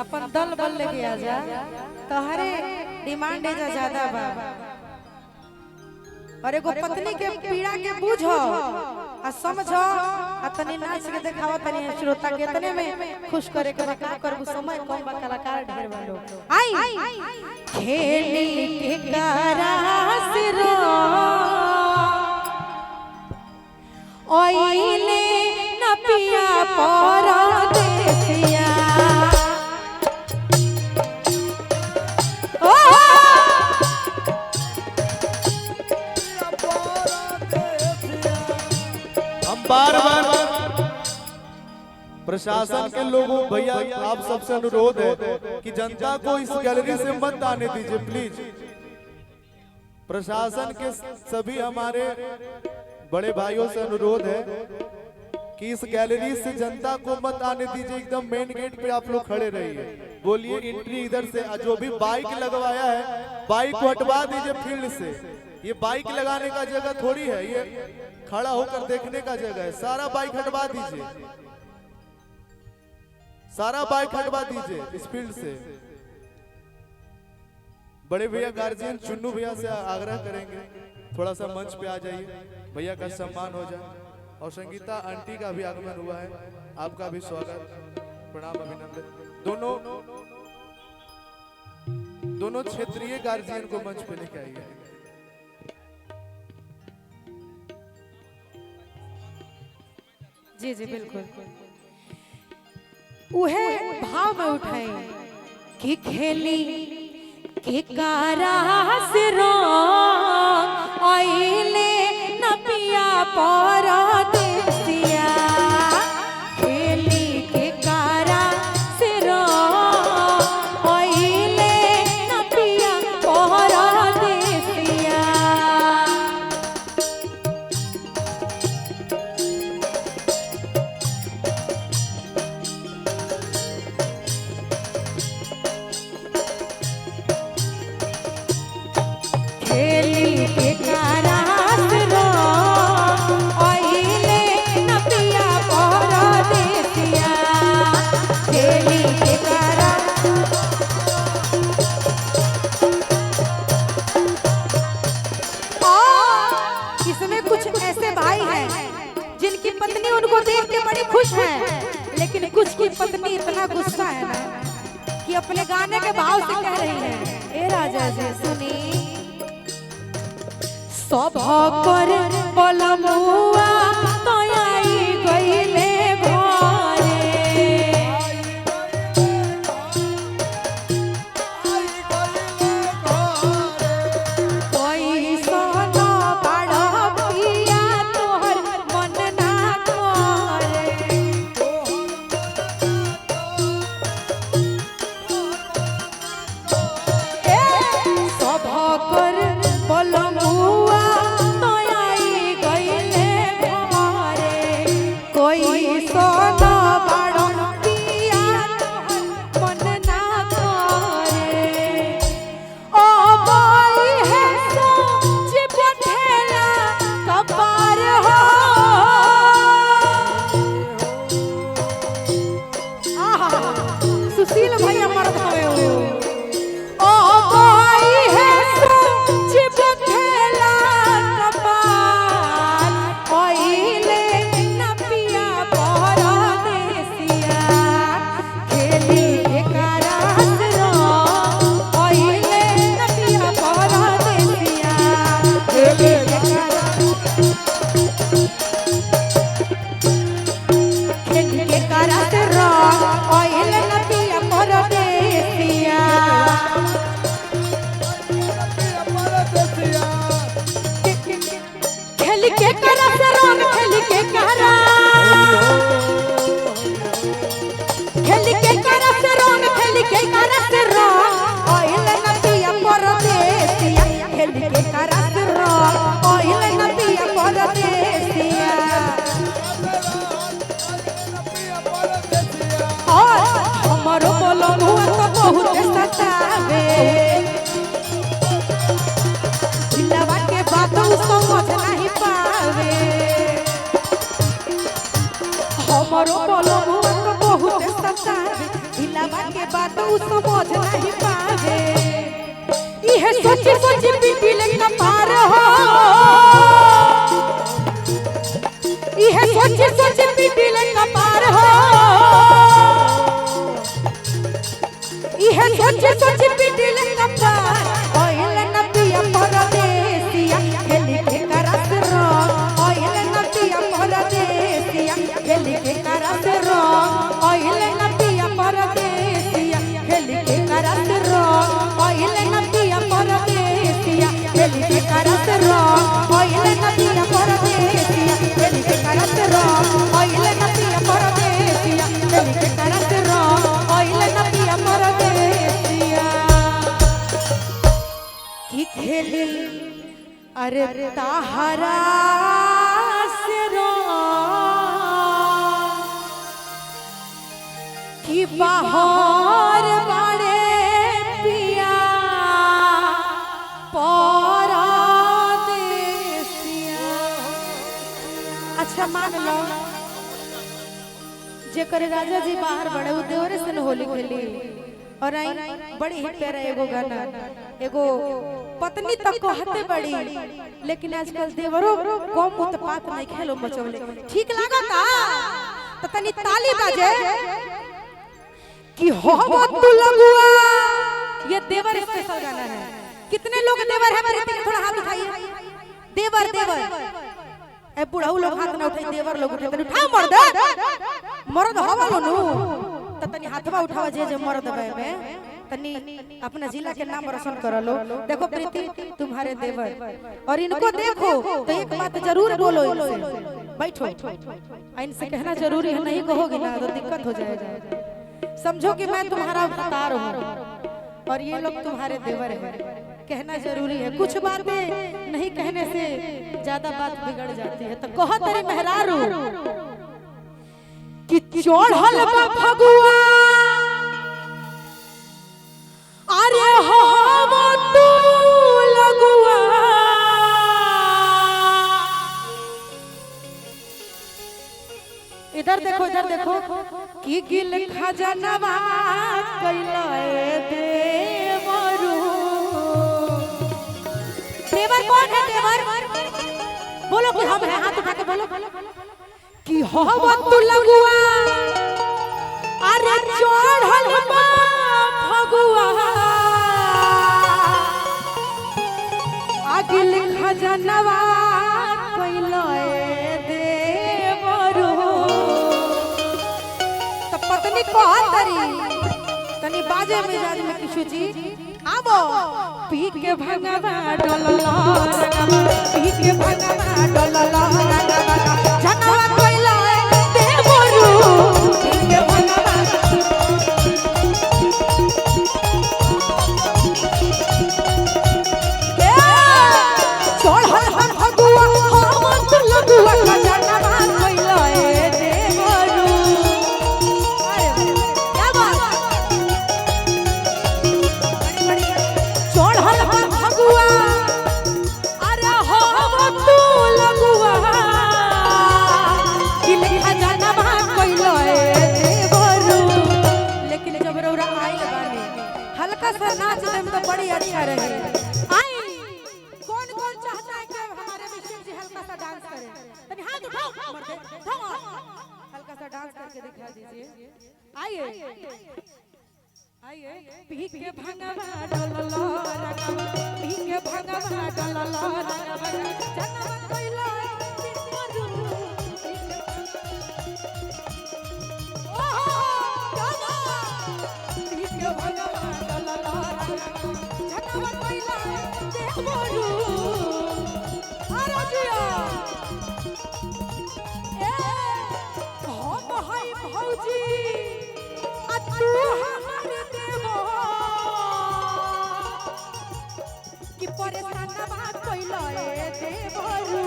अपन दल बल लेके आ जा तोहरे डिमांड एजा ज्यादा बा और एगो पत्नी के पीड़ा के बुझो आ समझो आ तनी नाच के दिखावा तनी श्रोता के तने में खुश करे के बा करबू समय कम बा कलाकार ढेर बा लोग आई खेली के करास रो ओइले न पिया परदेसिया बार बार प्रशासन के लोगों भैया आप सबसे अनुरोध है कि जनता को इस गैलरी से मत आने दीजिए प्लीज। प्रशासन के सभी हमारे बड़े भाइयों से अनुरोध है कि इस गैलरी से जनता को मत आने दीजिए, एकदम मेन गेट पे आप लोग खड़े रहिए। बोलिए एंट्री इधर से, जो भी बाइक लगवाया है बाइक को हटवा दीजिए फील्ड से। ये बाइक लगाने का जगह थोड़ी है, ये खड़ा होकर देखने का जगह है। सारा बाइक हटवा दीजिए, सारा बाइक हटवा दीजिए इस फील्ड से। बड़े भैया गार्जियन चुन्नू भैया से आग्रह करेंगे थोड़ा सा मंच पे आ जाइए, भैया का सम्मान हो जाए। और संगीता आंटी का भी आगमन हुआ है, आपका भी स्वागत प्रणाम अभिनंदन। दोनों क्षेत्रीय गार्जियन को मंच पे लेके आइए। जी जी बिल्कुल उहे भाव में उठाई कि खेली के कारा से रो आइले न पिया परदेसिया खेली के कारा से रो आइले न पिया परदेसिया खेली के कारास रो ओइले न पिया परदेसिया खेली के कारा। इसमें कुछ ऐसे भाई हैं जिनकी पत्नी उनको देख के बड़ी खुश है, लेकिन कुछ की पत्नी इतना गुस्सा है ना कि अपने गाने के भाव से कह रही है, ए राजा जी सुनी सब कर पलमुआ तो आई गईले घरे कोई सोना बड़ा पिया तोहर मन ना करे सब कर पलमुआ कोई सोना बड़ा पिया मन ना करे ओ बोई है सोच बठेला कपार हो आहा सुशील भैया मर्द हवे ओ बोई है सोच बठेला कपार ओइले के करा से रंग खेल के करा खेल के करा से रंग खेल के करा से रंग ओइल न पिया परदेसिया खेल के करा से रंग ओइल न पिया परदेसिया और हमरो बोलो मुआ तो बहुत सतावे दिलवा के बात समझ नहीं पावे हमरो बोलो मुआ तो बहुत सतावे दिलवा के बात उ समझ नहीं पावे इहे सोच सोच दिल का पार हो इहे सोच सोच दिल का पार हो इहे सोच सोच दिल का पार ओइल नबिया परदेसिया खेली के करत रो ओइल नबिया परदेसिया खेली के करत रो ओइल नबिया परदेसिया खेली के करत रो ओइल नबिया परदेसिया खेली के करत रो ओइल नबिया परदेसिया खेली के करत रो ओइल नबिया परदेसिया खेली के करत रो ओइल नबिया परदेसिया की खेली अरे ताहरा से रो कि बाहर बाड़े पिया परदेसिया। अच्छा मान लो जेकर राजा जी बाहर बड़े उ देवरे से होली खेली और आई बड़ी हिट पे रहे एगो गाना एगो पत्नी तक कहते बड़ी लेकिन आजकल देवरो कम उत्पात नहीं खेलो मचवले ठीक लागता तो तनी ताली बाजे कि हो तू लगुआ ये देवर स्पेशल गाना है कितने लोग देवर है मेरे थोड़ा हाथ उठाइए देवर देवर ए बुढ़ऊ लोग हाथ ना उठाई देवर लोग उठाते उठाओ मर्द हवा लो त तनी हाथवा उठावा जे मर्द बे में तनी अपना जिला के नाम रोशन कर लो देखो प्रीति तुम्हारे देवर और इनको देखो तो एक बात जरूर बोलो इनसे बैठो इनसे कहना जरूरी है नहीं कहोगे ना तो दिक्कत हो जाएगा समझो कि मैं तुम्हारा अवतार हूँ और ये लोग तुम्हारे देवर हैं कहना जरूरी है कुछ बातें नहीं कहने से ज्यादा बात बिगड़ जाती है तो कहो तेरे मेहरारू कि चढ़ल बा फगुआ अरे हो तू लगुआ इधर देखो कि गिल खजनवा कैलाए देवरू देवर कौन है देवर बोलो कि हम हैं हाथ उठा के बोलो कि हो तू लगुआ अरे चढ़ल बा फगुआ अगिल खजनवा कैलाए देवरू तो पत्नी कहतरी तनी बाजे मिजाज में किछु चीज आबो पी के भंगवा डलला रंगवा पी के भंगवा डलला रंगवा जनवा कोइला देवरू पी के भंगवा चढ़ल हम फगुआ हम तो लगुआ जनवा कोइला देवरू अरे क्या बात चढ़ल हम फगुआ अरे हो तू लगुआ कि लिखा जनवा कोइला देवरू लेकिन जब रौरा आइल बानी हल्का सा नाच देम तो बड़ी अच्छा रहे आई कौन कौन चाहता है कि हमारे विष्णु जी हल्का सा डांस करें तनी हाथ उठाओ मर्दे उठाओ हल्का सा डांस करके दिखा दीजिए आइए आइए पी के भंगवा डलला रंगवा पी के भंगवा डलला रंगवा जनवा कोइला देवरू ओहो गावा पी के भंगवा डलला रंगवा जनवा कोइला देवरू आराजिया ए हम हाय भौजी आ तू हमारे देवो कि परेशान बा कोइला देवरू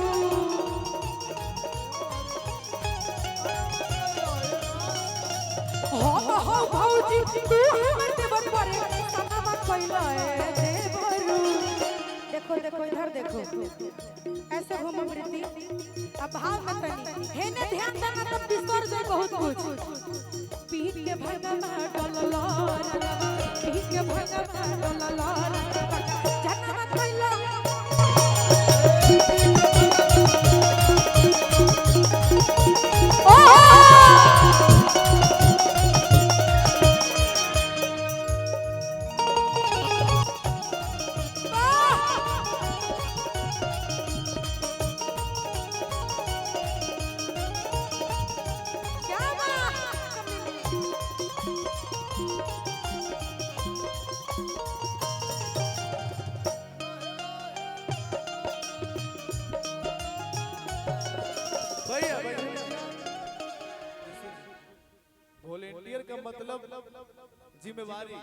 हम हो भौजी तू हमारे देवर परेशान बा कोइला देवरू देखो देखो इधर देखो ऐसे घूमो प्रीति अब भाव में तनी हेने ध्यान देना तब बिसर जाए बहुत कुछ पीठ के भगवा डोलला पीठ के भगवा डोलला जन्म कैला वॉलेंटियर का मतलब जिम्मेवारी